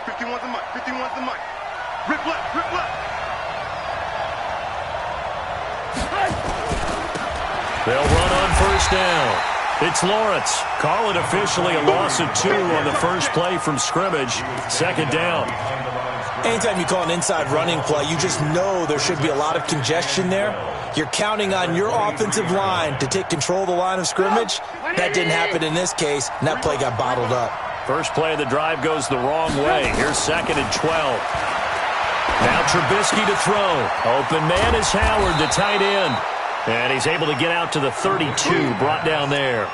51's the mic. 51's the mic. Rip left. Rip left. They'll run on first down. It's Lawrence. Call it officially a loss of 2 on the first play from scrimmage. Second down. Anytime you call an inside running play, you just know there should be a lot of congestion there. You're counting on your offensive line to take control of the line of scrimmage. That didn't happen in this case, and that play got bottled up. First play of the drive goes the wrong way. Here's 2nd and 12. Now Trubisky to throw. Open man is Howard, the tight end. And he's able to get out to the 32, brought down there.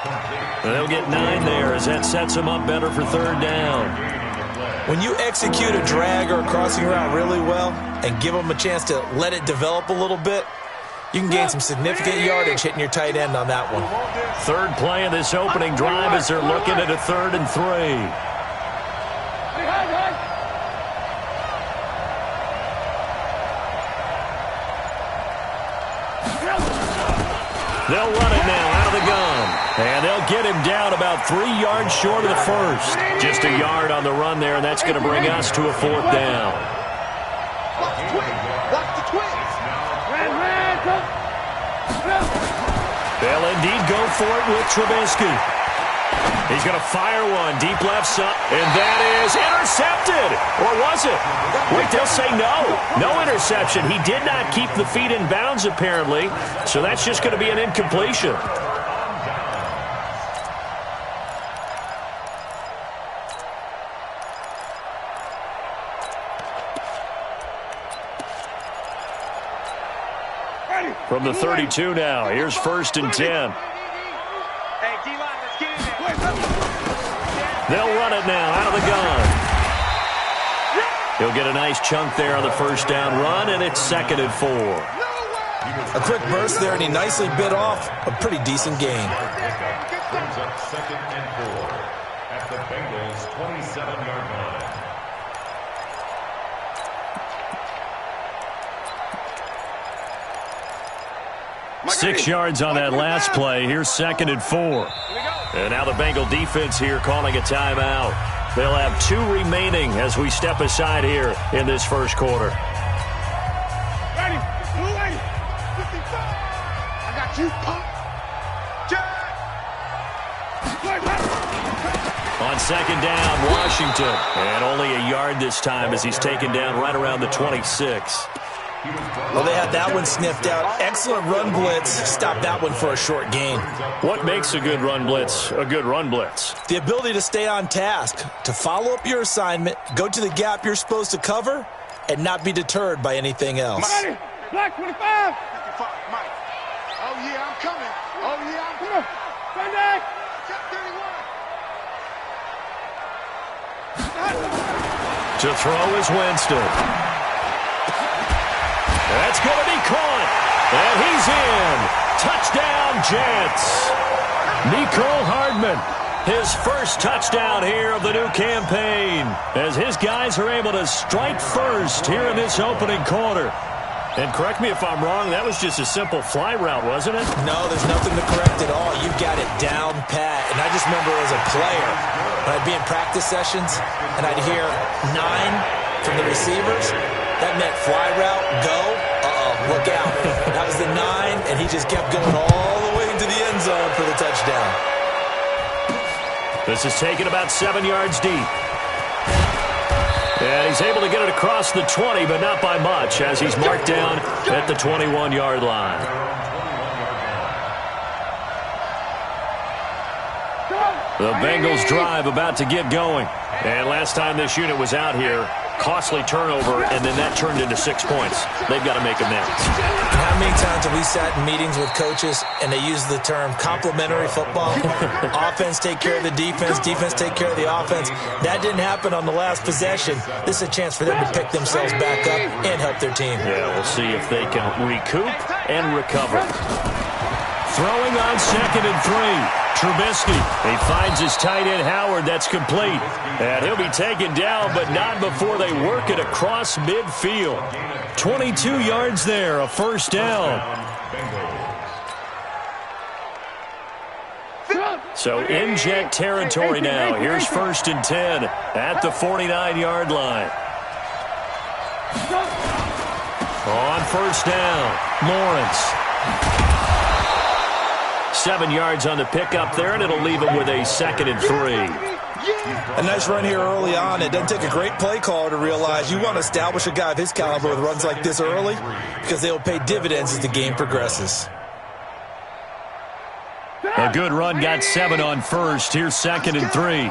They'll get 9 there as that sets him up better for 3rd down. When you execute a drag or a crossing route really well and give them a chance to let it develop a little bit, you can gain some significant yardage hitting your tight end on that one. 3rd play of this opening drive as they're looking at a 3rd and 3. They'll run it now out of the gun. And they'll get him down about 3 yards short of the first. Just a yard on the run there, and that's going to bring us to a 4th down. They'll indeed go for it with Trubisky. He's going to fire one deep left side, and that is intercepted. Or was it? Wait, they'll say no. No interception. He did not keep the feet in bounds, apparently, so that's just going to be an incompletion. From the 32 now, here's 1st and 10. They'll run it now out of the gun. He'll get a nice chunk there on the first down run, and it's 2nd and 4. A quick burst there, and he nicely bit off a pretty decent gain. Brings up 2nd and 4 at the Bengals' 27-yard line. 6 yards on that last play. Here's 2nd and 4. And now the Bengal defense here calling a timeout. They'll have 2 remaining as we step aside here in this first quarter. Ready. Ready. 55. I got you. On 2nd down, Washington. And only a yard this time as he's taken down right around the 26. Well, they had that one sniffed out. Excellent run blitz. Stopped that one for a short gain. What makes a good run blitz a good run blitz? The ability to stay on task, to follow up your assignment, go to the gap you're supposed to cover, and not be deterred by anything else. Black 25. 55, Mike. Oh, yeah, I'm coming. Oh, yeah, I'm coming. Sunday. 31. To throw is Winston. That's going to be caught. And he's in. Touchdown, Jets. Nicole Hardman, his first touchdown here of the new campaign, as his guys are able to strike first here in this opening quarter. And correct me if I'm wrong, that was just a simple fly route, wasn't it? No, there's nothing to correct at all. You've got it down pat. And I just remember as a player, when I'd be in practice sessions and I'd hear 9 from the receivers, that meant fly route, go, look out. That was the 9, and he just kept going all the way into the end zone for the touchdown. This is taken about 7 yards deep. And he's able to get it across the 20, but not by much, as he's marked down at the 21-yard line. The Bengals drive about to get going. And last time this unit was out here, costly turnover, and then that turned into 6 points. They've got to make amends. And how many times have we sat in meetings with coaches and they use the term complementary football? Offense take care of the defense, defense take care of the offense. That didn't happen on the last possession. This is a chance for them to pick themselves back up and help their team. Yeah, we'll see if they can recoup and recover. Throwing on 2nd and 3. Trubisky, he finds his tight end Howard. That's complete. And he'll be taken down, but not before they work it across midfield. 22 yards there, a first down. So in Jet territory now. Here's 1st and 10 at the 49-yard line. On 1st down, Lawrence. 7 yards on the pickup there, and it'll leave him with a 2nd and 3. A nice run here early on. It doesn't take a great play caller to realize you want to establish a guy of his caliber with runs like this early because they'll pay dividends as the game progresses. A good run, got 7 on 1st. Here's 2nd and 3.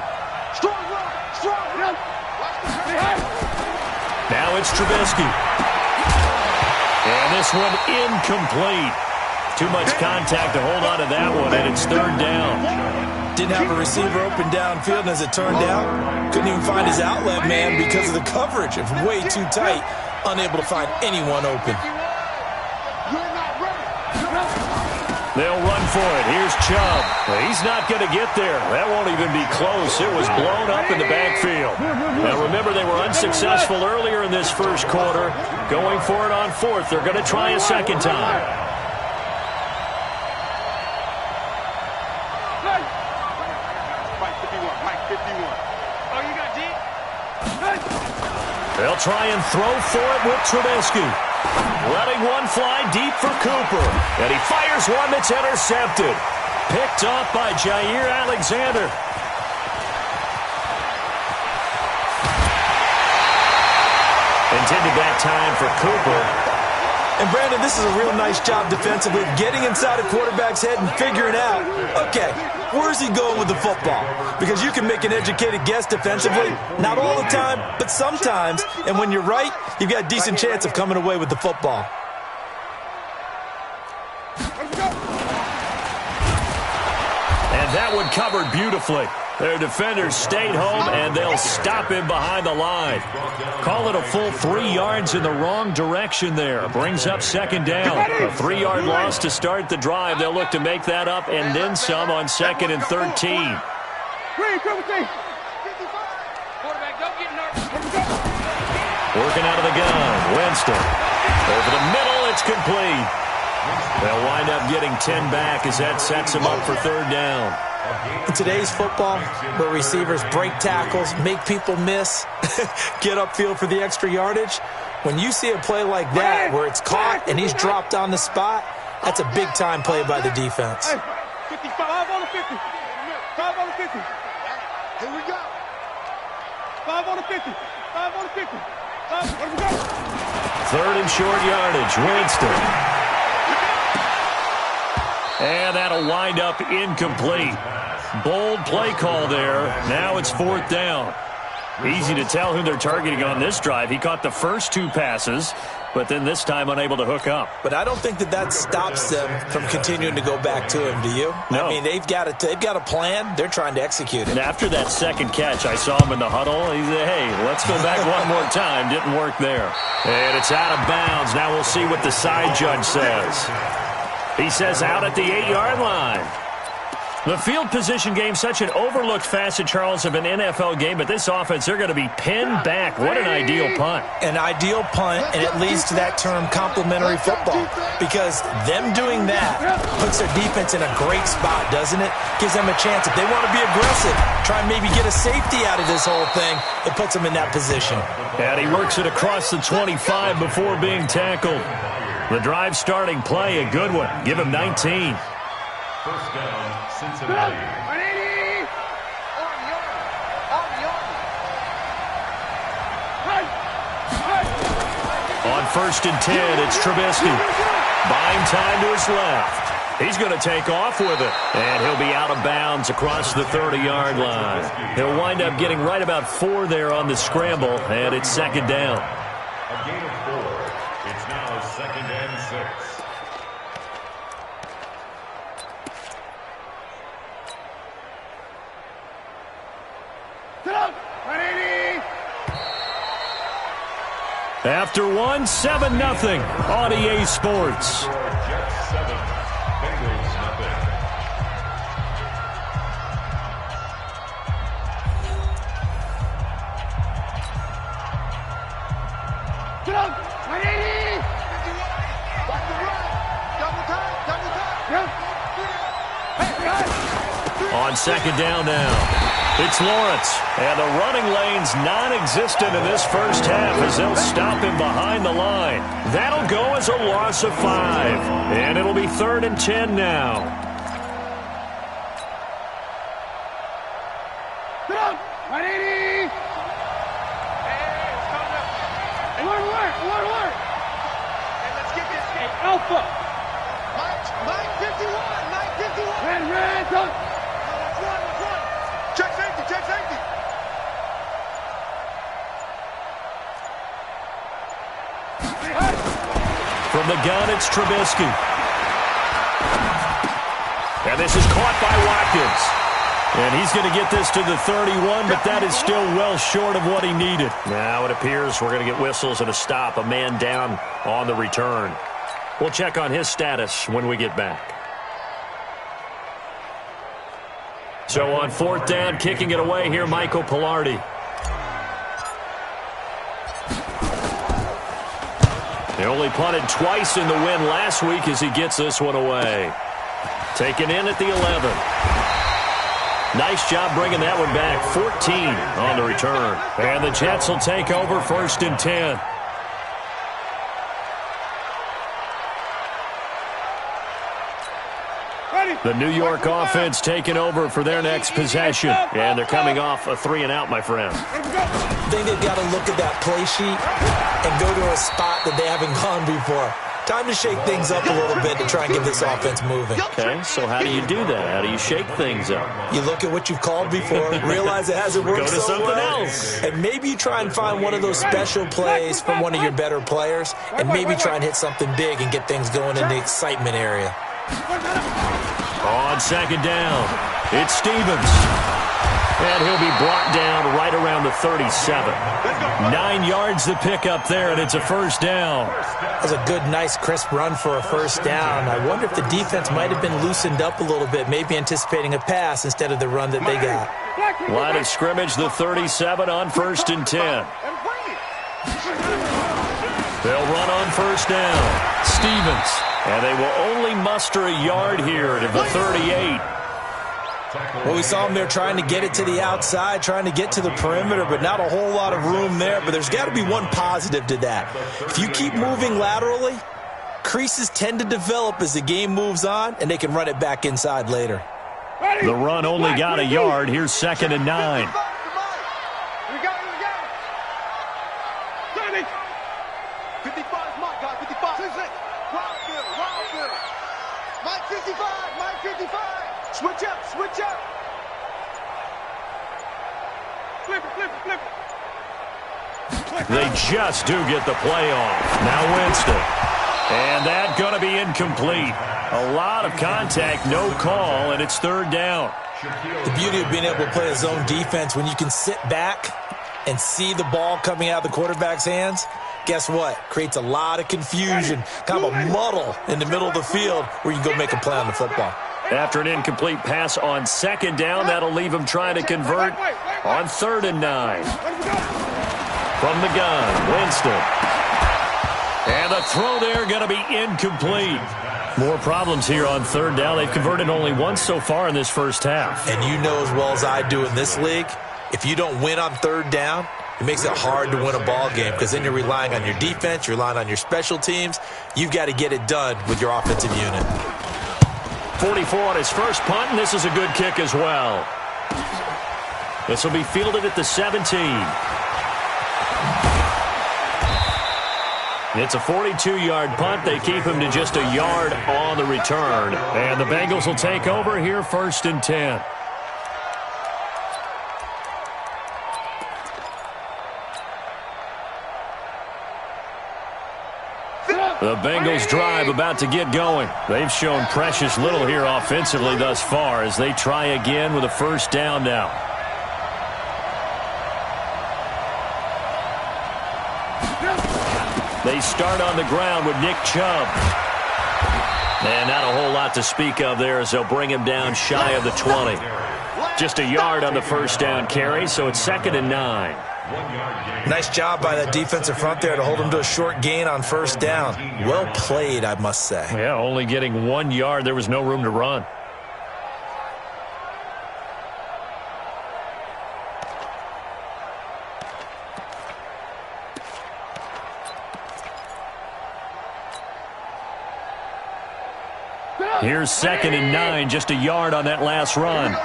Now it's Trubisky. And this one incomplete. Too much contact to hold on to that one, and it's 3rd down. Didn't have a receiver open downfield, and as it turned out, couldn't even find his outlet man because of the coverage. It was way too tight, unable to find anyone open. They'll run for it. Here's Chubb. He's not going to get there. That won't even be close. It was blown up in the backfield. Now remember, they were unsuccessful earlier in this first quarter. Going for it on 4th. They're going to try a second time. They'll try and throw for it with Trubisky. Letting one fly deep for Cooper. And he fires one that's intercepted. Picked off by Jair Alexander. Intended that time for Cooper. And, Brandon, this is a real nice job defensively of getting inside a quarterback's head and figuring out, okay, where's he going with the football? Because you can make an educated guess defensively. Not all the time, but sometimes. And when you're right, you've got a decent chance of coming away with the football. And that one covered beautifully. Their defenders stayed home, and they'll stop him behind the line. Call it a full 3 yards in the wrong direction there. Brings up 2nd down. A 3-yard loss to start the drive. They'll look to make that up and then some on 2nd and 13. Working out of the gun. Winston. Over the middle, it's complete. They'll wind up getting 10 back as that sets them up for 3rd down. In today's football, where receivers break tackles, make people miss, get upfield for the extra yardage, when you see a play like that where it's caught and he's dropped on the spot, that's a big-time play by the defense. 55 on the 50. 5 on the 50. Here we go. 5 on the 50. 5 on the 50. 5, here we go. 3rd and short yardage. Winston. And that'll wind up incomplete. Bold play call there. Now it's 4th down. Easy to tell who they're targeting on this drive. He caught the first 2 passes, but then this time unable to hook up. But I don't think that stops them from continuing to go back to him, do you? No. I mean, they've got a plan. They're trying to execute it. And after that second catch, I saw him in the huddle. He said, hey, let's go back one more time. Didn't work there. And it's out of bounds. Now we'll see what the side judge says. He says out at the 8-yard line. The field position game, such an overlooked facet, Charles, of an NFL game, but this offense, they're going to be pinned back. What an ideal punt. An ideal punt, and it leads to that term complementary football, because them doing that puts their defense in a great spot, doesn't it? Gives them a chance. If they want to be aggressive, try and maybe get a safety out of this whole thing, it puts them in that position. And he works it across the 25 before being tackled. The drive starting play, a good one. Give him 19. 1st down, Cincinnati. On 1st and 10, it's Trubisky. Buying time to his left. He's going to take off with it. And he'll be out of bounds across the 30-yard line. He'll wind up getting right about 4 there on the scramble, and it's 2nd down. A gain of 4. It's now 2nd and 6. After 1, 7-0 on EA Sports. Jets 7, Bengals nothing. Get up! 180! Back to right! Double time! Double time! Yeah. Hey, On second down now. It's Lawrence, and the running lane's non-existent in this first half as they'll stop him behind the line. That'll go as a loss of 5, and it'll be 3rd and 10 now. Sit up! 180! Alert! Hey, let's get this. Hey, Alpha! Mike 51! Red, come! Let's run! Check safety! From the gun, it's Trubisky. And this is caught by Watkins. And he's going to get this to the 31, but that is still well short of what he needed. Now it appears we're going to get whistles and a stop, a man down on the return. We'll check on his status when we get back. So on 4th down, kicking it away here, Michael Polodadon. They only punted twice in the win last week as he gets this one away. Taken in at the 11. Nice job bringing that one back. 14 on the return. And the Jets will take over 1st and 10. The New York offense taking over for their next possession. And they're coming off a 3-and-out, my friend. I think they've got to look at that play sheet and go to a spot that they haven't gone before. Time to shake things up a little bit to try and get this offense moving. Okay, so how do you do that? How do you shake things up? You look at what you've called before, realize it hasn't worked Go to so something well, else. and maybe you try and find one of those special plays from one of your better players, and maybe try and hit something big and get things going in the excitement area. On second down, it's Stevens. And he'll be brought down right around the 37. 9 yards to pick up there, and it's a 1st down. That was a good, nice, crisp run for a 1st down. I wonder if the defense might have been loosened up a little bit, maybe anticipating a pass instead of the run that they got. Line of scrimmage, the 37 on 1st and 10. They'll run on 1st down. Stevens. And they will only muster a yard here to the 38. Well, we saw them there trying to get it to the outside, trying to get to the perimeter, but not a whole lot of room there. But there's got to be one positive to that. If you keep moving laterally, creases tend to develop as the game moves on, and they can run it back inside later. The run only got a yard. Here's 2nd and 9. We got it. 55 is Mike, guys. 55. Wild good. Mike 55. Switch up. Flip it. They just do get the play off. Now Winston. And that going to be incomplete. A lot of contact, no call, and it's 3rd down. The beauty of being able to play a zone defense, when you can sit back and see the ball coming out of the quarterback's hands, guess what? Creates a lot of confusion, kind of a muddle in the middle of the field where you can go make a play on the football. After an incomplete pass on 2nd down, that'll leave him trying to convert on 3rd and 9. From the gun, Winston. And the throw there going to be incomplete. More problems here on 3rd down. They've converted only once so far in this first half. And you know as well as I do in this league, if you don't win on 3rd down, it makes it hard to win a ball game because then you're relying on your defense, you're relying on your special teams. You've got to get it done with your offensive unit. 44 on his first punt, and this is a good kick as well. This will be fielded at the 17. It's a 42-yard punt. They keep him to just a yard on the return. And the Bengals will take over here 1st and 10. The Bengals drive about to get going. They've shown precious little here offensively thus far as they try again with a 1st down now. They start on the ground with Nick Chubb. And not a whole lot to speak of there as they'll bring him down shy of the 20. Just a yard on the 1st down carry, so it's 2nd and 9. Nice job by that defensive front there to hold him to a short gain on 1st down. Well played, I must say. Yeah, only getting 1 yard. There was no room to run. Here's 2nd and 9, just a yard on that last run.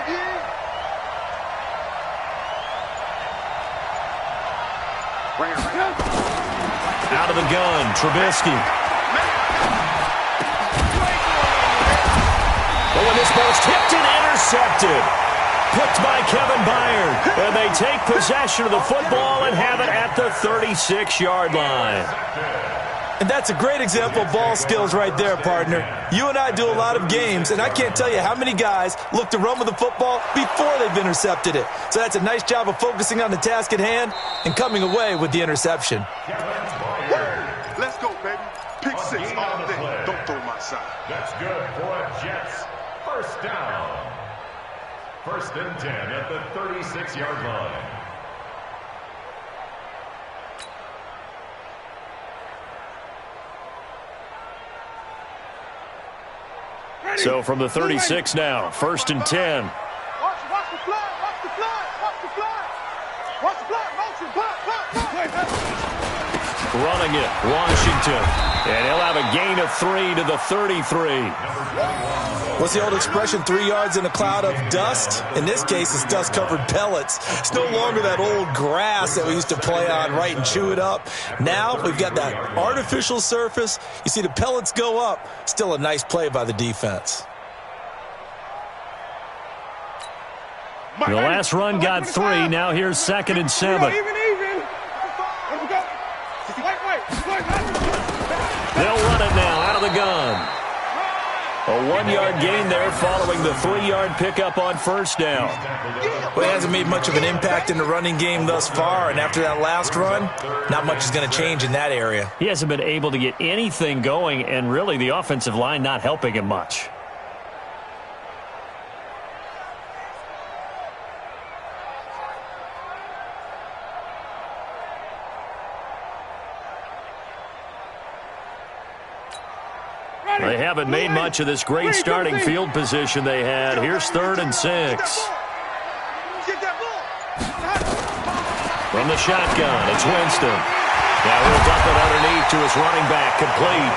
Out of the gun, Trubisky. But when this ball's tipped and intercepted, picked by Kevin Byard, and they take possession of the football and have it at the 36-yard line. And that's a great example of ball skills right there, partner. You and I do a lot of games, and I can't tell you how many guys look to run with the football before they've intercepted it. So that's a nice job of focusing on the task at hand and coming away with the interception. Let's go, baby. Pick 6 all day. Don't throw my side. That's good for a Jets. First down. 1st and 10 at the 36-yard line. So from the 36 now, 1st and 10. Watch the flag. Watch the flag. Watch the flag. Watch the flag. Motion. Running it, Washington. And he'll have a gain of 3 to the 33. What's the old expression, 3 yards in a cloud of dust? In this case, it's dust-covered pellets. It's no longer that old grass that we used to play on, right, and chew it up. Now we've got that artificial surface. You see the pellets go up. Still a nice play by the defense. The last run got 3. Now here's 2nd and 7. They'll run it now out of the gun. A 1-yard gain there following the 3-yard pickup on 1st down. Well, he hasn't made much of an impact in the running game thus far, and after that last run, not much is going to change in that area. He hasn't been able to get anything going, and really the offensive line not helping him much. They haven't made much of this great starting field position they had. Here's 3rd and 6. From the shotgun, it's Winston. Now he'll dump it underneath to his running back, complete.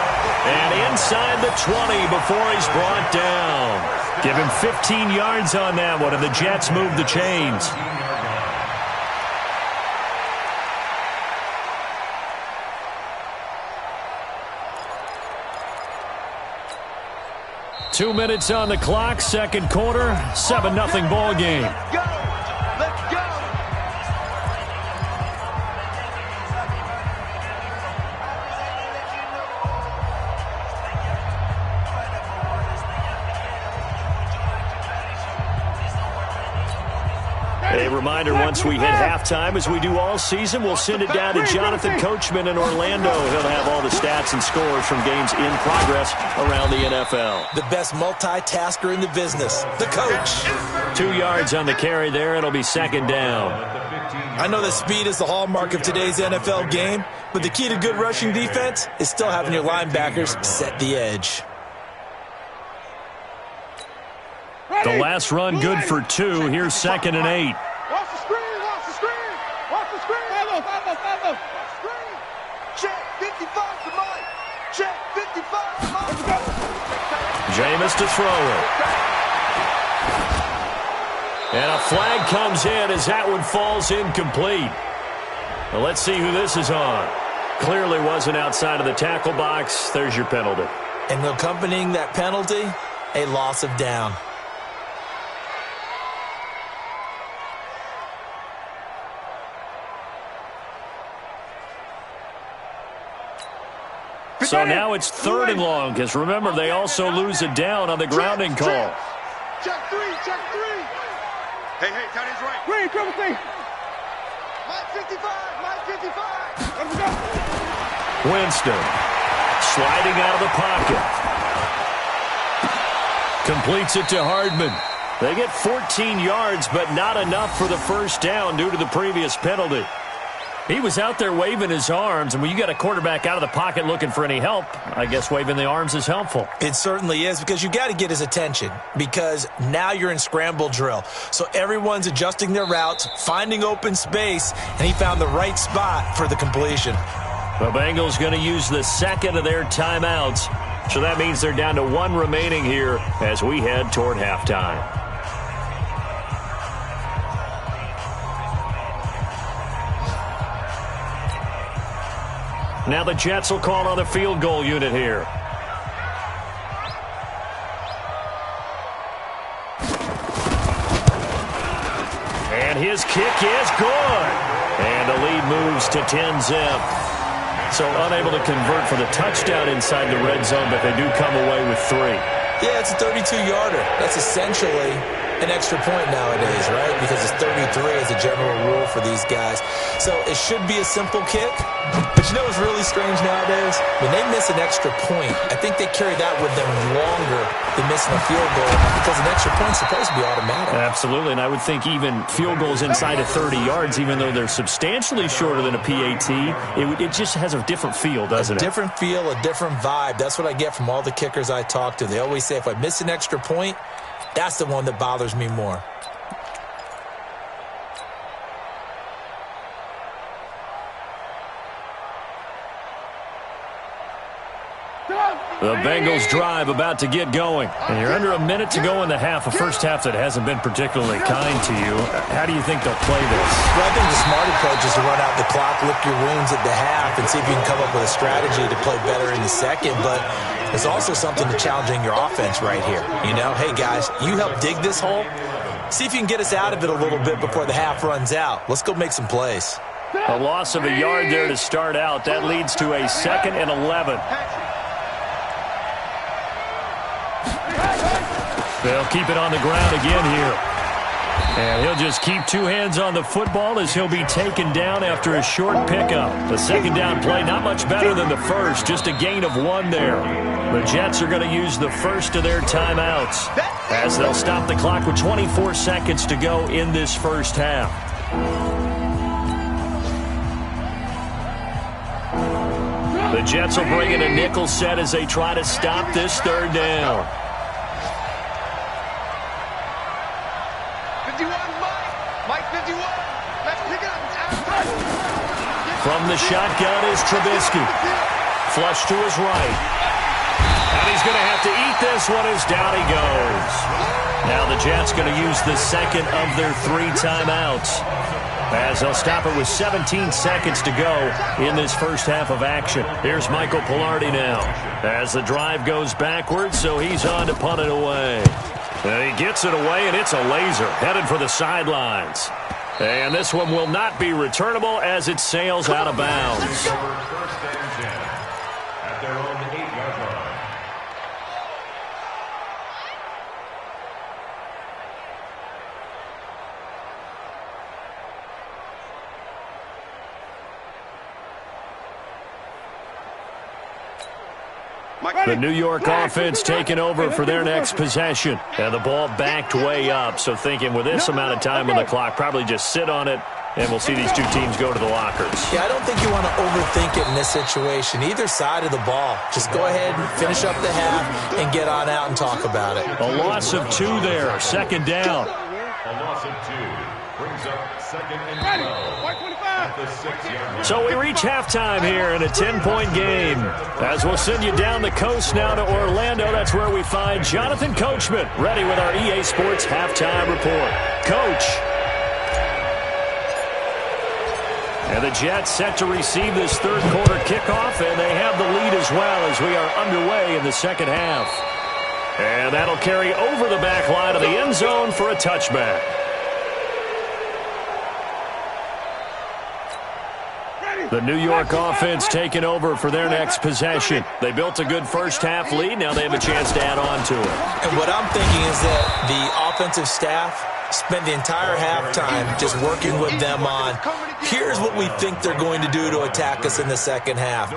And inside the 20 before he's brought down. Give him 15 yards on that one, and the Jets move the chains. Two minutes on the clock, 2nd quarter, 7-0 ball game. Let's go. A reminder, once we hit halftime, as we do all season, we'll send it down to Jonathan Coachman in Orlando. He'll have all the stats and scores from games in progress around the NFL. The best multitasker in the business, the coach. 2 yards on the carry there. It'll be 2nd down. I know that speed is the hallmark of today's NFL game, but the key to good rushing defense is still having your linebackers set the edge. The last run good for 2. Here's 2nd and 8. Watch the screen. Watch the screen. Watch the screen. Follow. Screen. Check 55 to Mike. Check 55 to Mike. Jameis to throw it. And a flag comes in as that one falls incomplete. Well, let's see who this is on. Clearly wasn't outside of the tackle box. There's your penalty. And accompanying that penalty, a loss of down. So now it's 3rd and long, because remember, they also lose a down on the grounding call. Check 3. Hey, tight end's right. Green, triple thing. Mike 55. Let's go. Winston sliding out of the pocket. Completes it to Hardman. They get 14 yards, but not enough for the 1st down due to the previous penalty. He was out there waving his arms, and when you got a quarterback out of the pocket looking for any help, I guess waving the arms is helpful. It certainly is, because you got to get his attention, because now you're in scramble drill. So everyone's adjusting their routes, finding open space, and he found the right spot for the completion. The Bengals going to use the 2nd of their timeouts So that means they're down to 1 remaining here as we head toward halftime. Now the Jets will call on the field goal unit here. And his kick is good. And the lead moves to 10-zip. So unable to convert for the touchdown inside the red zone, but they do come away with 3. Yeah, it's a 32-yarder. That's essentially an extra point nowadays, right? Because it's 33 as a general rule for these guys. So it should be a simple kick. But you know what's really strange nowadays? When they miss an extra point, I think they carry that with them longer than missing a field goal because an extra point's supposed to be automatic. Absolutely, and I would think even field goals inside of 30 yards, even though they're substantially shorter than a PAT, it just has a different feel, doesn't it? A different feel, a different vibe. That's what I get from all the kickers I talk to. They always say if I miss an extra point, that's the one that bothers me more. The Bengals drive about to get going. And you're under a minute to go in the half, a first half that hasn't been particularly kind to you. How do you think they'll play this? Well, I think the smart approach is to run out the clock, lick your wounds at the half, and see if you can come up with a strategy to play better in the second. But there's also something to challenging your offense right here. You know, hey, guys, you help dig this hole. See if you can get us out of it a little bit before the half runs out. Let's go make some plays. A loss of a yard there to start out. That leads to a 2nd and 11. They'll keep it on the ground again here. And he'll just keep 2 hands on the football as he'll be taken down after a short pickup. The second down play, not much better than the first, just a gain of 1 there. The Jets are going to use the first of their timeouts as they'll stop the clock with 24 seconds to go in this first half. The Jets will bring in a nickel set as they try to stop this third down. From the shotgun is Trubisky. Flush to his right. And he's going to have to eat this one as down he goes. Now the Jets going to use the second of their 3 timeouts as they'll stop it with 17 seconds to go in this first half of action. Here's Michael Polodadon now as the drive goes backwards, so he's on to punt it away. And he gets it away, and it's a laser headed for the sidelines. And this one will not be returnable as it sails out of bounds. First and 10 at their own 8-yard line. The New York offense taking over for their next possession. And the ball backed way up, so thinking with this amount of time on the clock, probably just sit on it, and we'll see these 2 teams go to the lockers. Yeah, I don't think you want to overthink it in this situation. Either side of the ball. Just go ahead and finish up the half and get on out and talk about it. A loss of 2 there, second down. A loss of 2 brings up 2nd and 12. At the 6-yard line. So we reach halftime here in a 10-point game. As we'll send you down the coast now to Orlando, that's where we find Jonathan Coachman, ready with our EA Sports halftime report. Coach. And the Jets set to receive this third quarter kickoff, and they have the lead as well as we are underway in the second half. And that'll carry over the back line of the end zone for a touchback. The New York offense taking over for their next possession. They built a good first half lead. Now they have a chance to add on to it. And what I'm thinking is that the offensive staff spent the entire halftime just working with them on, here's what we think they're going to do to attack us in the second half.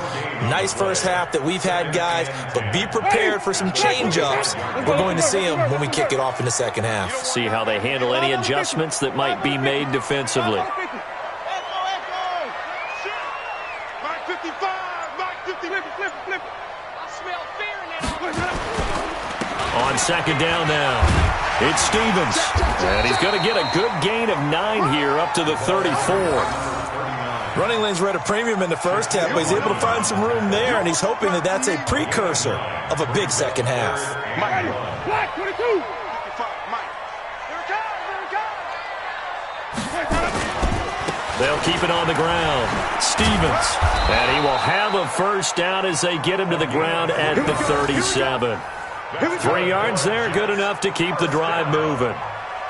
Nice first half that we've had, guys, but be prepared for some change-ups. We're going to see them when we kick it off in the second half. See how they handle any adjustments that might be made defensively. On second down now, it's Stevens. And he's going to get a good gain of 9 here up to the 34. Running lanes were at a premium in the first half, but he's able to find some room there, and he's hoping that that's a precursor of a big second half. Black 22. Here it comes. They'll keep it on the ground. Stevens. And he will have a first down as they get him to the ground at the 37. 3 yards there, good enough to keep the drive moving.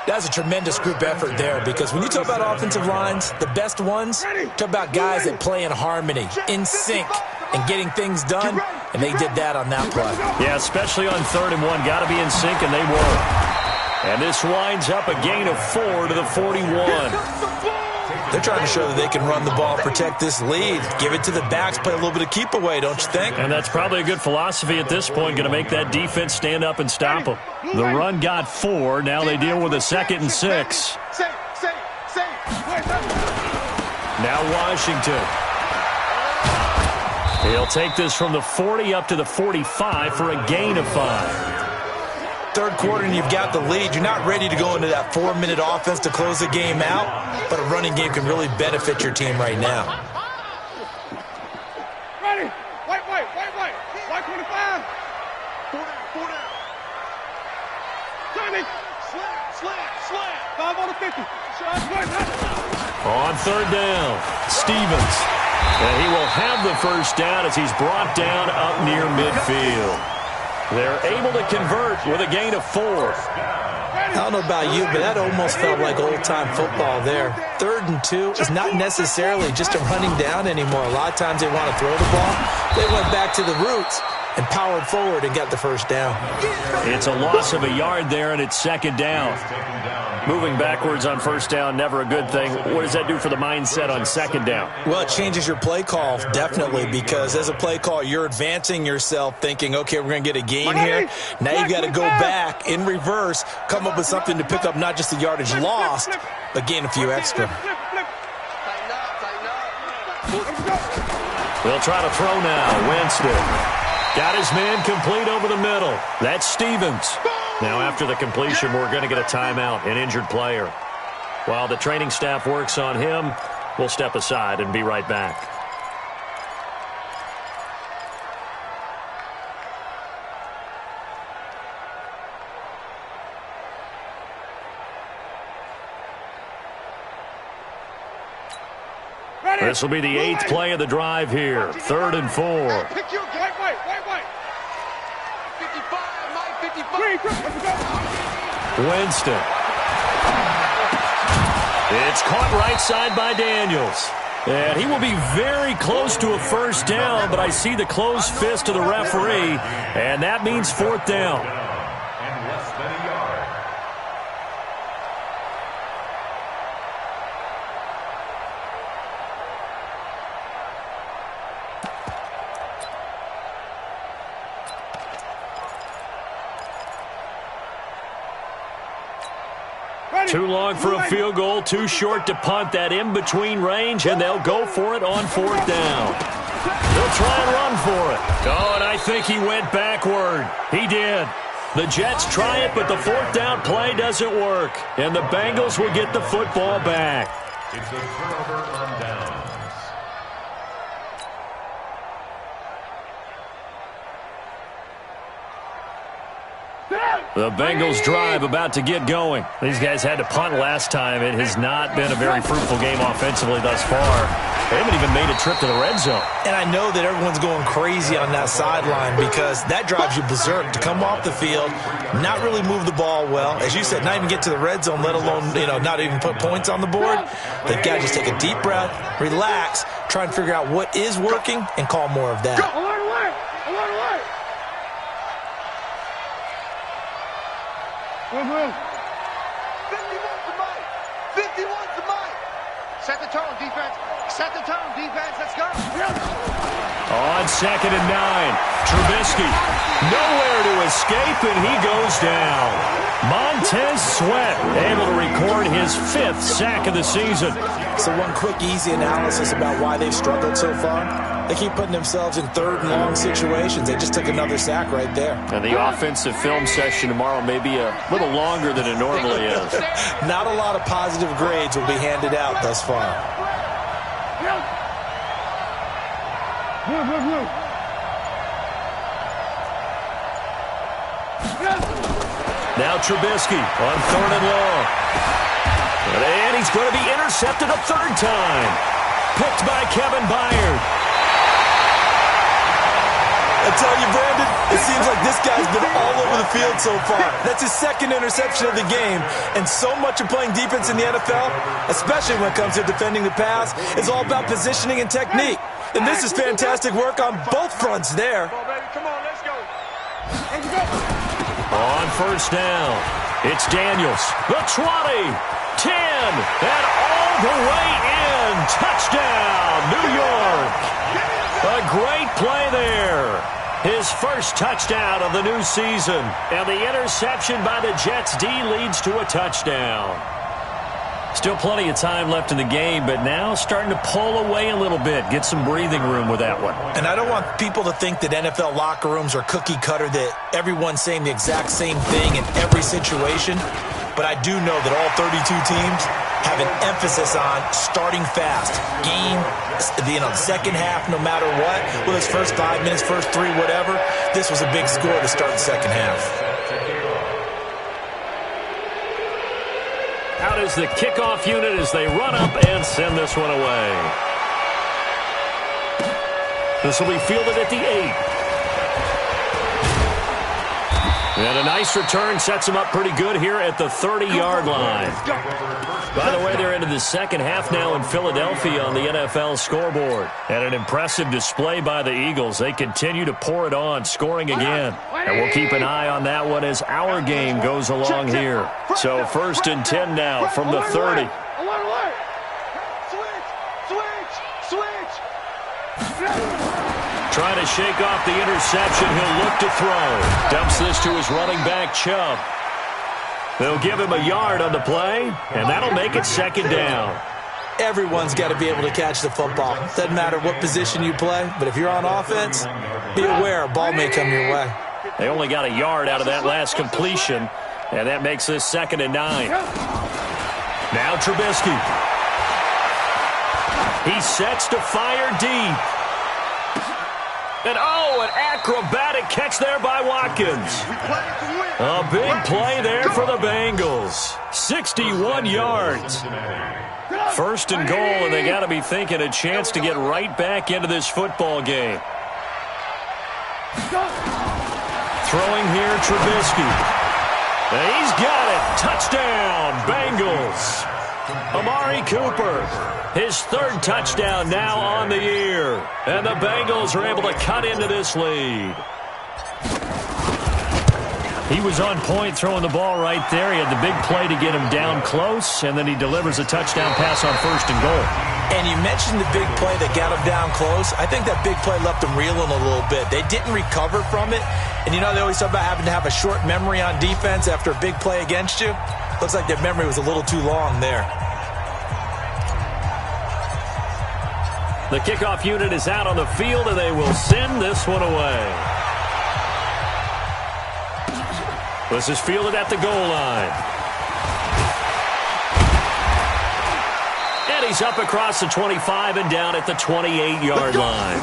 That's a tremendous group effort there, because when you talk about offensive lines, the best ones, talk about guys that play in harmony, in sync, and getting things done, and they did that on that play. Yeah, especially on 3rd and 1. Got to be in sync, and they were. And this winds up a gain of 4 to the 41. They're trying to show that they can run the ball, protect this lead, give it to the backs, play a little bit of keep away, don't you think? And that's probably a good philosophy at this point, going to make that defense stand up and stop them. The run got 4. Now they deal with a 2nd and 6. Now Washington. He'll take this from the 40 up to the 45 for a gain of 5. Third quarter and you've got the lead. You're not ready to go into that 4-minute offense to close the game out, but a running game can really benefit your team right now. Ready. White. White 25. 4 down. Johnny. Slam. 5 on the 50. On 3rd down, Stevens. And he will have the first down as he's brought down up near midfield. They're able to convert with a gain of 4. I don't know about you, but that almost felt like old-time football there. 3rd and 2 is not necessarily just a running down anymore. A lot of times they want to throw the ball. They went back to the roots and powered forward and got the first down. It's a loss of a yard there, and it's 2nd down. Moving backwards on 1st down, never a good thing. What does that do for the mindset on 2nd down? Well, it changes your play call, definitely, because as a play call, you're advancing yourself thinking, okay, we're going to get a gain here. Now you got to go back in reverse, come up with something to pick up not just the yardage lost, but gain a few extra. They'll try to throw now. Winston. Got his man complete over the middle. That's Stevens. Now, after the completion, we're going to get a timeout, an injured player. While the training staff works on him, we'll step aside and be right back. This will be the 8th play of the drive here. 3rd and 4. White. 55. Winston. It's caught right side by Daniels. And he will be very close to a first down, but I see the closed fist of the referee, and that means 4th down. And less than a yard. Too long for a field goal, too short to punt. That in-between range, and they'll go for it on 4th down. They'll try and run for it. Oh, and I think he went backward. He did. The Jets try it, but the 4th down play doesn't work. And the Bengals will get the football back. It's a turnover on downs. The Bengals drive about to get going. These guys had to punt last time. It has not been a very fruitful game offensively thus far. They haven't even made a trip to the red zone. And I know that everyone's going crazy on that sideline because that drives you berserk to come off the field, not really move the ball well. As you said, not even get to the red zone, let alone, not even put points on the board. They've got to just take a deep breath, relax, try and figure out what is working and call more of that. Alert. Mm-hmm. 51's the mic. Set the tone, defense. Let's go. On 2nd and 9, Trubisky nowhere to escape, and he goes down. Montez Sweat able to record his 5th sack of the season. So one quick, easy analysis about why they've struggled so far. They keep putting themselves in 3rd and long situations. They just took another sack right there. And the offensive film session tomorrow may be a little longer than it normally is. Not a lot of positive grades will be handed out thus far. Now Trubisky on 3rd and long. And he's going to be intercepted a 3rd time. Picked by Kevin Byard. I tell you, Brandon, it seems like this guy's been all over the field so far. That's his 2nd interception of the game. And so much of playing defense in the NFL, especially when it comes to defending the pass, is all about positioning and technique. And this is fantastic work on both fronts there. Come on, let's go. On 1st down, it's Daniels. The 20, 10, and all the way in. Touchdown, New York. A great play there. His first touchdown of the new season. And the interception by the Jets D leads to a touchdown. Still plenty of time left in the game, but now starting to pull away a little bit. Get some breathing room with that one. And I don't want people to think that NFL locker rooms are cookie cutter, that everyone's saying the exact same thing in every situation. But I do know that all 32 teams have an emphasis on starting fast. Game, the second half, no matter what. Whether it's first 5 minutes, first 3, whatever. This was a big score to start the second half. Out is the kickoff unit as they run up and send this one away. This will be fielded at the 8. And a nice return sets him up pretty good here at the 30-yard line. By the way, they're into the second half now in Philadelphia on the NFL scoreboard. And an impressive display by the Eagles. They continue to pour it on, scoring again. And we'll keep an eye on that one as our game goes along here. So 1st and 10 now from the 30. Trying to shake off the interception. He'll look to throw. Dumps this to his running back, Chubb. They'll give him a yard on the play, and that'll make it 2nd down. Everyone's got to be able to catch the football. Doesn't matter what position you play, but if you're on offense, be aware a ball may come your way. They only got a yard out of that last completion, and that makes this 2nd and 9. Now Trubisky. He sets to fire deep. And an acrobatic catch there by Watkins. A big play there for the Bengals. 61 yards. 1st and goal, and they got to be thinking a chance to get right back into this football game. Throwing here, Trubisky. And he's got it. Touchdown, Bengals. Amari Cooper, his 3rd touchdown now on the year. And the Bengals are able to cut into this lead. He was on point throwing the ball right there. He had the big play to get him down close, and then he delivers a touchdown pass on 1st and goal. And you mentioned the big play that got him down close. I think that big play left him reeling a little bit. They didn't recover from it. And you know, they always talk about having to have a short memory on defense after a big play against you. Looks like their memory was a little too long there. The kickoff unit is out on the field, and they will send this one away. This is fielded at the goal line. And he's up across the 25 and down at the 28-yard line.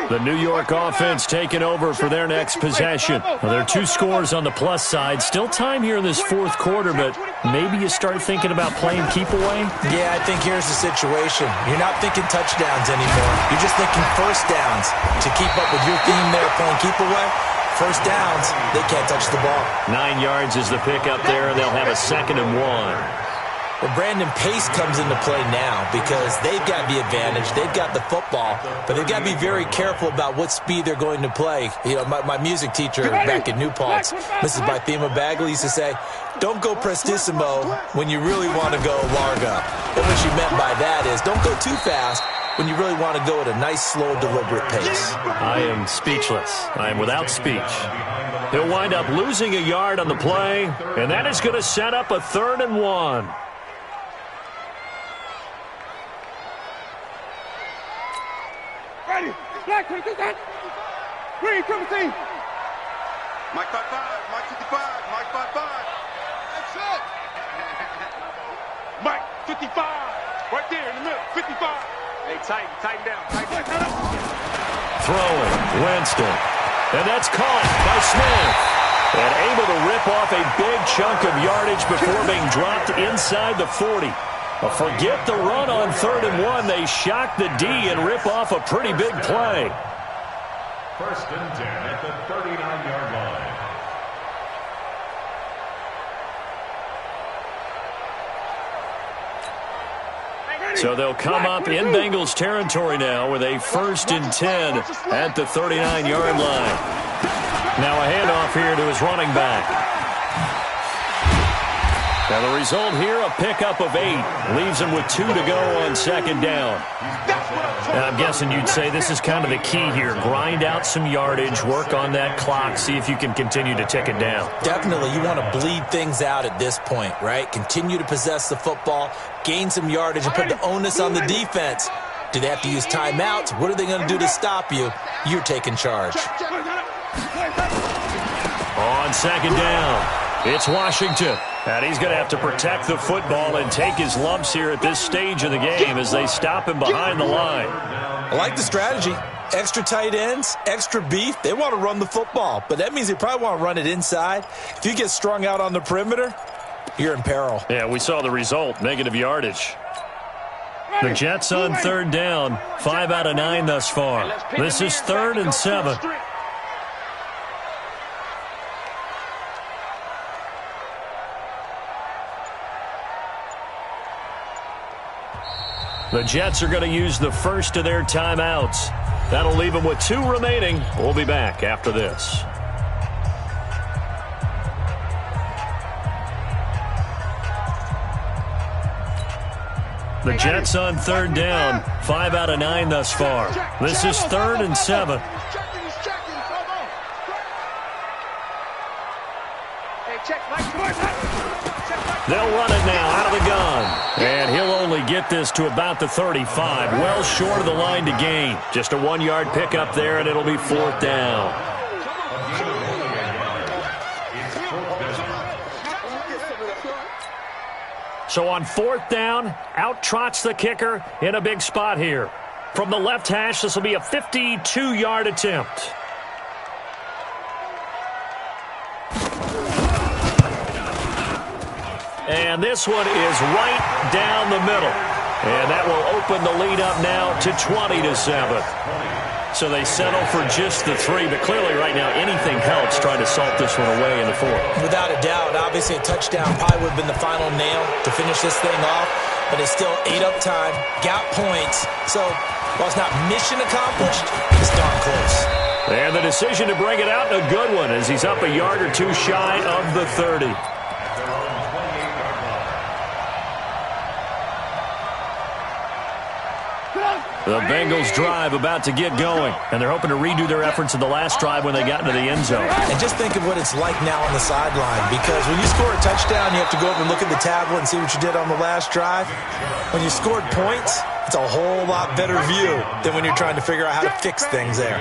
The New York offense taking over for their next possession. Well, there are 2 scores on the plus side. Still time here in this 4th quarter, but maybe you start thinking about playing keep away? Yeah, I think here's the situation. You're not thinking touchdowns anymore. You're just thinking 1st downs. To keep up with your theme there playing keep away, 1st downs, they can't touch the ball. 9 yards is the pick up there, and they'll have a 2nd and 1. Well, Brandon, pace comes into play now because they've got the advantage. They've got the football, but they've got to be very careful about what speed they're going to play. You know, my music teacher back in New Paltz, Mrs. Bythema Bagley, used to say, don't go prestissimo when you really want to go larga. And what she meant by that is don't go too fast when you really want to go at a nice, slow, deliberate pace. I am speechless. I am without speech. He'll wind up losing a yard on the play, and that is going to set up a 3rd and 1. Black 22, Green 17. Mike 55, Mike 55, Mike 55. That's it. Tighten down. Throwing, Winston. And that's caught by Smith. And able to rip off a big chunk of yardage before being dropped inside the 40. Forget the run on 3rd and 1. They shock the D and rip off a pretty big play. 1st and 10 at the 39-yard line. So they'll come up in Bengals territory now with a 1st and 10 at the 39-yard line. Now a handoff here to his running back. Now the result here, a pickup of 8. Leaves him with 2 to go on 2nd down. Now I'm guessing you'd say this is kind of the key here. Grind out some yardage, work on that clock, see if you can continue to tick it down. Definitely, you want to bleed things out at this point, right? Continue to possess the football, gain some yardage, and put the onus on the defense. Do they have to use timeouts? What are they going to do to stop you? You're taking charge. On 2nd down, it's Washington. And he's going to have to protect the football and take his lumps here at this stage of the game as they stop him behind the line. I like the strategy. Extra tight ends, extra beef. They want to run the football, but that means they probably want to run it inside. If you get strung out on the perimeter, you're in peril. Yeah, we saw the result, negative yardage. The Jets on 3rd down, 5 out of 9 thus far. This is 3rd and 7. The Jets are going to use the first of their timeouts. That'll leave them with 2 remaining. We'll be back after this. The Jets on 3rd down, 5 out of 9 thus far. This is 3rd and 7. They'll run it now out of the gun. And he'll only get this to about the 35. Well short of the line to gain. Just a 1-yard pickup there, and it'll be 4th down. So on 4th down, out trots the kicker in a big spot here. From the left hash, this will be a 52-yard attempt. And this one is right down the middle. And that will open the lead up now to 20-7. So they settle for just the 3. But clearly right now anything helps trying to salt this one away in the 4th. Without a doubt, obviously a touchdown probably would have been the final nail to finish this thing off. But it's still ate up time, got points. So while it's not mission accomplished, it's darn close. And the decision to bring it out, a good one, as he's up a yard or 2 shy of the 30. The Bengals drive about to get going, and they're hoping to redo their efforts in the last drive when they got into the end zone. And just think of what it's like now on the sideline, because when you score a touchdown, you have to go over and look at the tablet and see what you did on the last drive. When you scored points, it's a whole lot better view than when you're trying to figure out how to fix things there.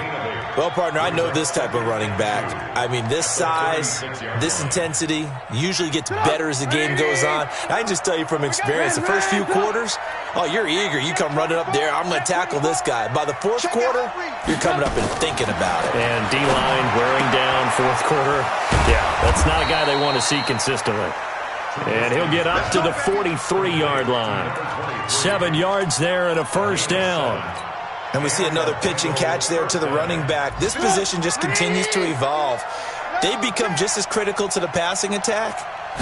Well, partner, I know this type of running back. I mean, this size, this intensity usually gets better as the game goes on. I can just tell you from experience, the first few quarters, oh, you're eager. You come running up there. I'm going to tackle this guy. By the 4th quarter, you're coming up and thinking about it. And D-line wearing down 4th quarter. Yeah, that's not a guy they want to see consistently. And he'll get up to the 43-yard line. 7 yards there and a 1st down. And we see another pitch and catch there to the running back. This position just continues to evolve. They become just as critical to the passing attack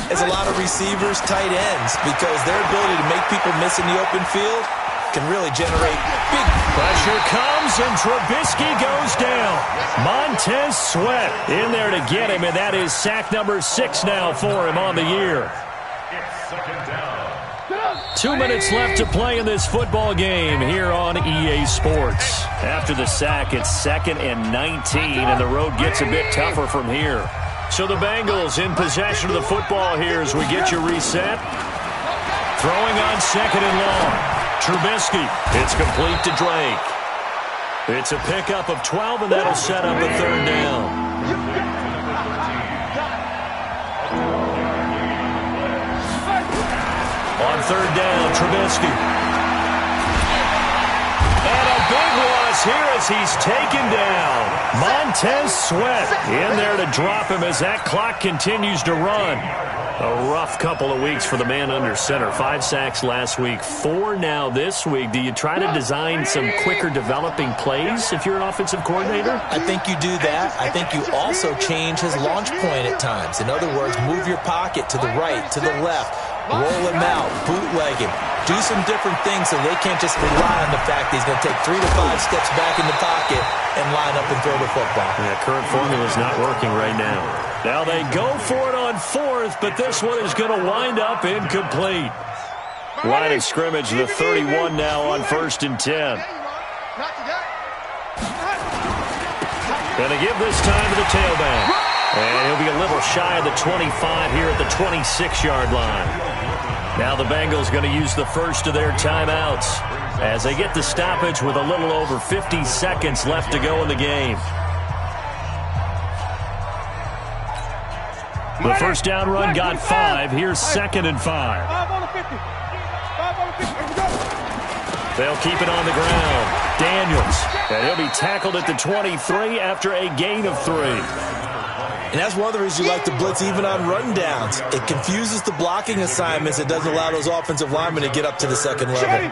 as a lot of receivers, tight ends, because their ability to make people miss in the open field can really generate big. Pressure comes, and Trubisky goes down. Montez Sweat in there to get him, and that is sack number 6 now for him on the year. 2 minutes left to play in this football game here on EA Sports. After the sack, it's 2nd and 19, and the road gets a bit tougher from here. So the Bengals in possession of the football here as we get you reset. Throwing on 2nd and long. Trubisky, it's complete to Drake. It's a pickup of 12, and that'll set up a 3rd down. On 3rd down, Trubisky. big loss here as he's taken down. Montez Sweat in there to drop him as that clock continues to run. A rough couple of weeks for the man under center. 5 sacks last week, 4 now this week. Do you try to design some quicker developing plays if you're an offensive coordinator? I think you do that. I think you also change his launch point at times. In other words, move your pocket to the right, to the left. Roll him out, bootleg him. Do some different things so they can't just rely on the fact that he's going to take 3 to 5 steps back in the pocket and line up and throw the football. Yeah, current formula is not working right now. Now they go for it on 4th, but this one is going to wind up incomplete. Line of scrimmage, the 31 now on 1st and 10. Going to give this time to the tailback. And he'll be a little shy of the 25 here at the 26-yard line. Now the Bengals going to use the first of their timeouts as they get the stoppage with a little over 50 seconds left to go in the game. The first down run got 5. Here's 2nd and 5. 5 on the 50. 5 on the 50. Here we go. They'll keep it on the ground. Daniels. And he'll be tackled at the 23 after a gain of 3. And that's one of the reasons you like to blitz even on rundowns. It confuses the blocking assignments. It doesn't allow those offensive linemen to get up to the second level. Check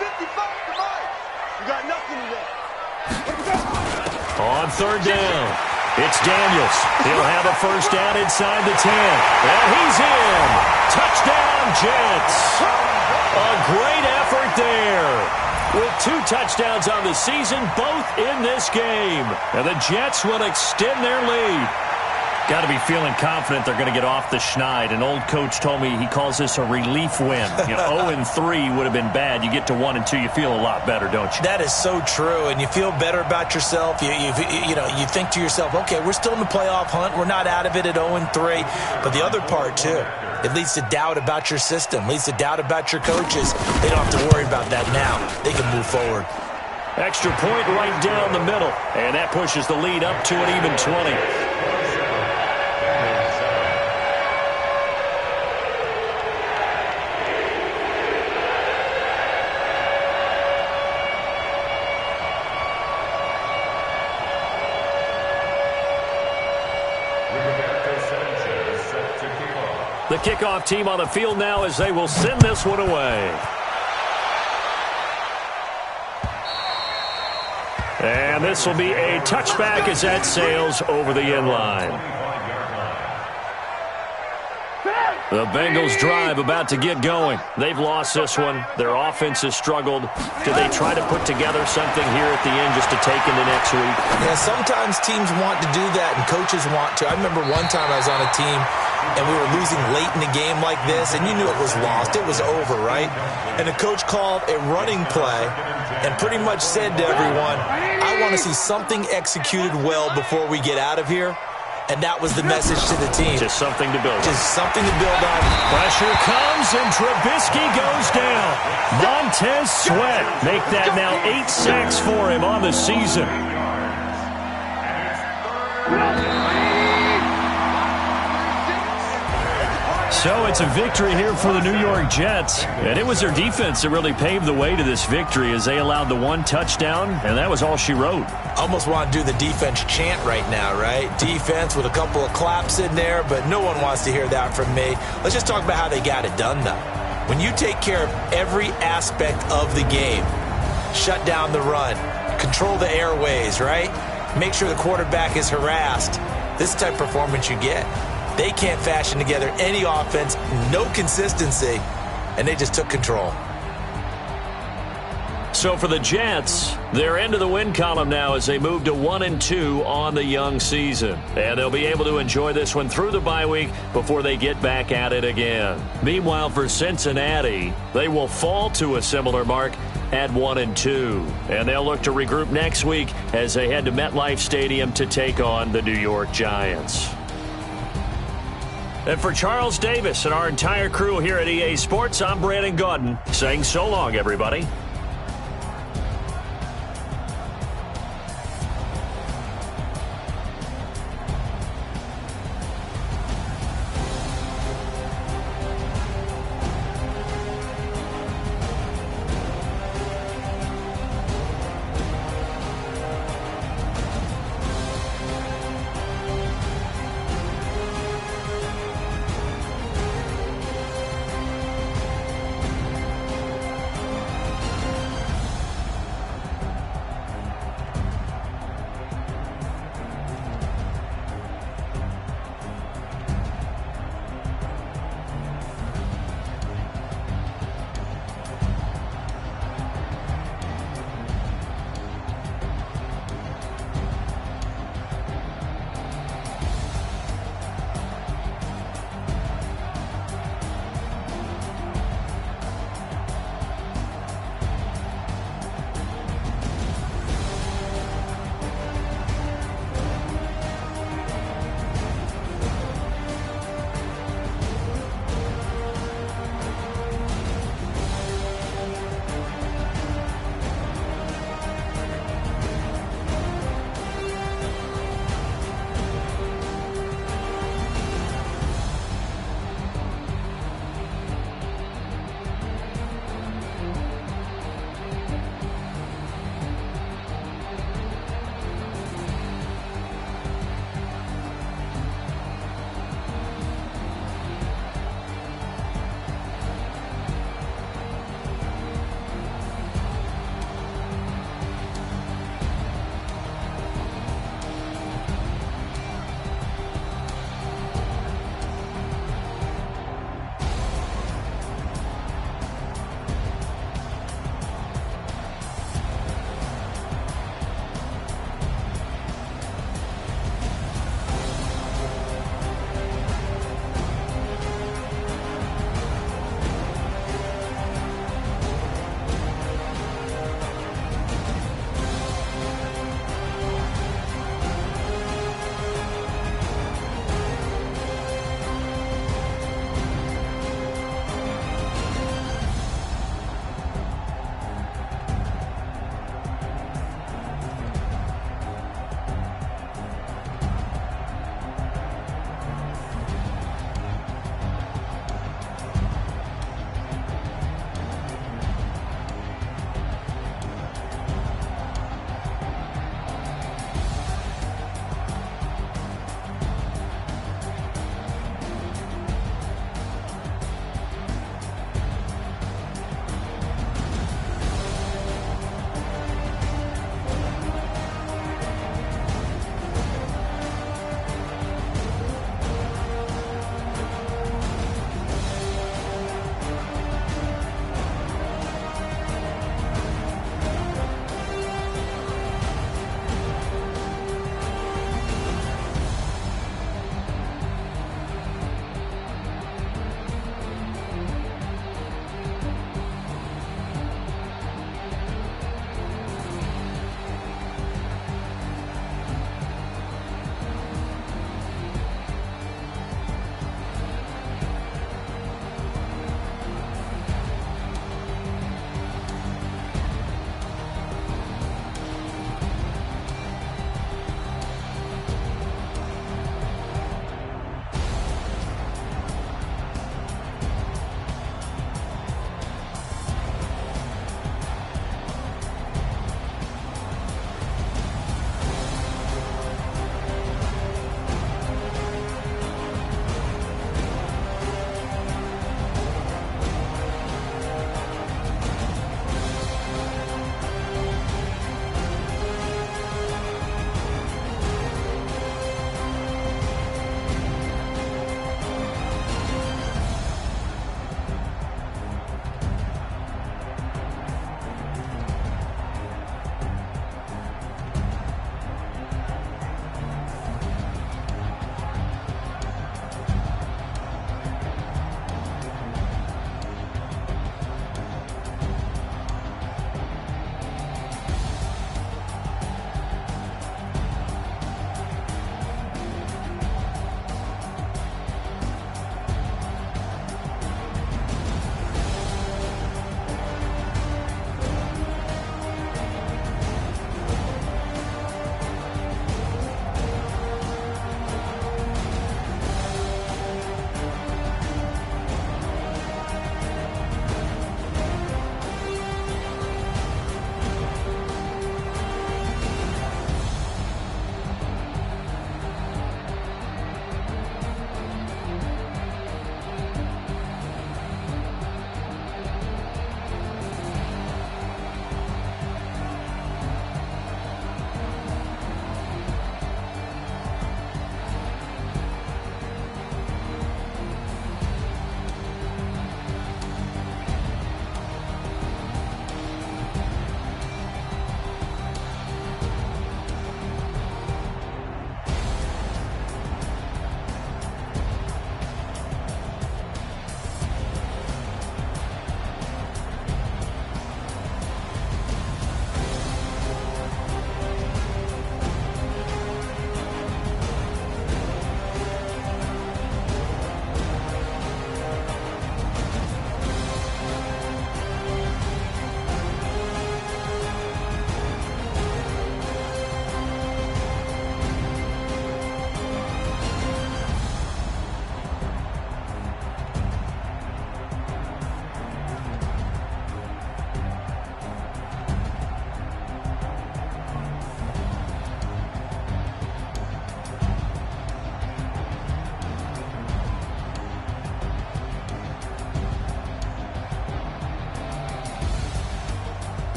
55 to mine. You got nothing today. On 3rd down, it's Daniels. He'll have a first down inside the 10. And he's in. Touchdown, Jets. A great effort there. With 2 touchdowns on the season, both in this game. And the Jets will extend their lead. Got to be feeling confident they're going to get off the schneid. An old coach told me he calls this a relief win. 0-3 would have been bad. You get to 1-2, you feel a lot better, don't you? That is so true, and you feel better about yourself. You think to yourself, okay, we're still in the playoff hunt. We're not out of it at 0-3. But the other part, too, it leads to doubt about your system, leads to doubt about your coaches. They don't have to worry about that now. They can move forward. Extra point right down the middle, and that pushes the lead up to an even 20. The kickoff team on the field now as they will send this one away. And this will be a touchback as that sails over the end line. The Bengals drive about to get going. They've lost this one. Their offense has struggled. Do they try to put together something here at the end just to take into next week? Yeah, sometimes teams want to do that and coaches want to. I remember one time I was on a team and we were losing late in the game like this, and you knew it was lost. It was over, right? And the coach called a running play and pretty much said to everyone, I want to see something executed well before we get out of here. And that was the message to the team. Just something to build on. Just something to build on. Pressure comes, and Trubisky goes down. Montez Sweat make that now 8 sacks for him on the season. So it's a victory here for the New York Jets. And it was their defense that really paved the way to this victory as they allowed the 1 touchdown, and that was all she wrote. Almost want to do the defense chant right now, right? Defense with a couple of claps in there, but no one wants to hear that from me. Let's just talk about how they got it done, though. When you take care of every aspect of the game, shut down the run, control the airways, right? Make sure the quarterback is harassed. This type of performance you get. They can't fashion together any offense, no consistency, and they just took control. So for the Jets, they're into the win column now as they move to 1-2 on the young season. And they'll be able to enjoy this one through the bye week before they get back at it again. Meanwhile, for Cincinnati, they will fall to a similar mark at 1-2. And they'll look to regroup next week as they head to MetLife Stadium to take on the New York Giants. And for Charles Davis and our entire crew here at EA Sports, I'm Brandon Gaudin saying so long, everybody.